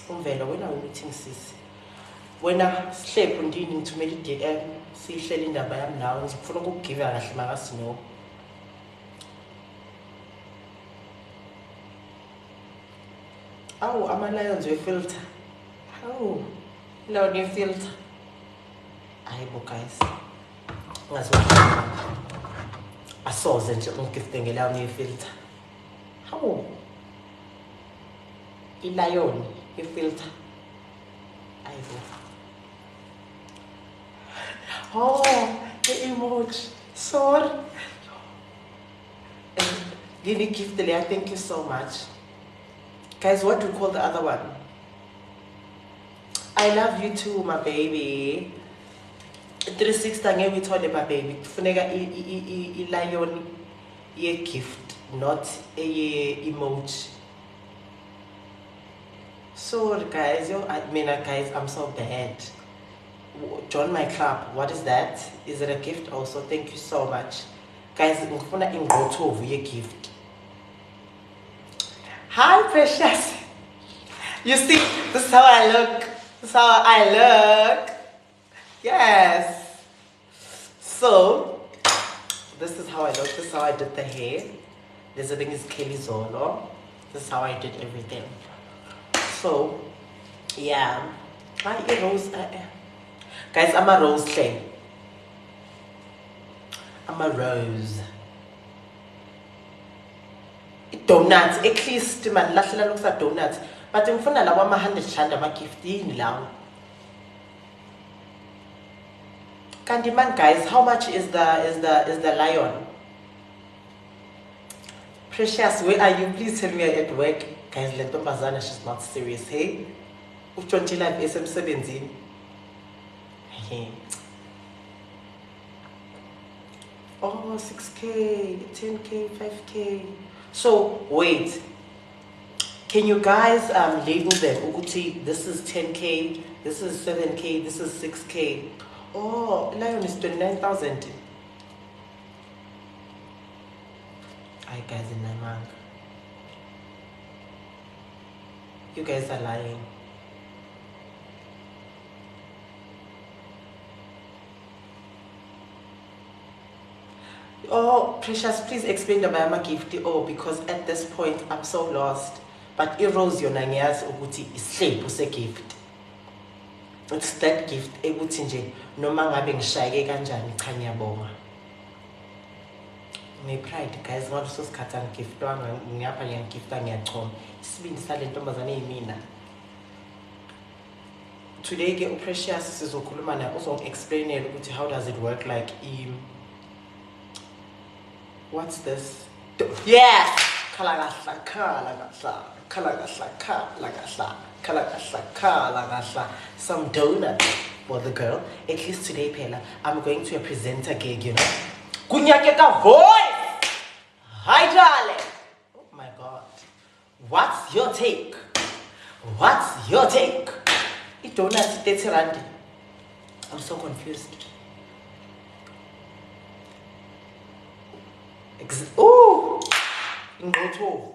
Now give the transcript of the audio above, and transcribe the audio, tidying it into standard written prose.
Umvelo wena meeting sis. Wena sihlepho ndini ngithumela i-DM sihlele indaba yami nawe ngifuna ukukugiva kahle makasino. Awu ama-lions we-filter. Awu lawo ne-filter. Hayibo guys. Ngazwa asoze nje ungifte ngelawo ne-filter. Hawu i-lion i-filter. Hayibo. Oh, the emoji. Sorry. Give me gift, Leah. Thank you so much. Guys, what do you call the other one? I love you too, my baby. 360 ngeke uyithole my baby. Kufuneka i-lion ye-gift, not a-emoji. Sorry guys, guys, I'm so bad. Join my club. What is that? Is it a gift also? Thank you so much. Guys, ngifuna ingqothovu ye-gift. Hi, precious. You see, this is how I look. This is how I look. Yes. So, this is how I look. This is how I did the hair. This thing is Kelly Zolo. This is how I did everything. So, yeah. Hi, Rose. Guys, I'm a rose thing. I'm a rose. Donuts, at least man, lahlala looks at donuts. But ngifuna lawa ama-100 rand ama-15 lawo. Kanti man, guys, how much is the lion? Precious, where are you? Please tell me you're at work. Guys, le ntombazana, she's not serious, hey? U-20 live SM17. Hey. Oh, 6K, 10K, 5K. So wait, can you guys label them? Uguti, this is 10K, this is 7K, this is 6K. Oh, lion is 29,000. Hi guys in Naimang. You guys are lying. Oh, Precious, please explain the Bayama gift. Oh, because at this point I'm so lost. But Rose yona ngiyazi ukuthi ihlebo se-gift. It's that gift ekuthi nje noma ngabe ngishayeke kanjani cha ngiyabonga. Nge-pride guys ngaleso sikhathi angigiftwanga ngiyapha ngiyagifta ngiyachoma. Isibindi sale ntombazane yimina. Today ke uPrecious sizokhuluma naye uzongi-explainela ukuthi how does it work like what's this? Yes! Some donut for the girl. At least today, Pella, I'm going to a presenter gig, you know. Kunyakeka voice! Hi, darling! Oh my god. What's your take? What's your take? It donut, it's Randy. I'm so confused. Oh! Ingotho.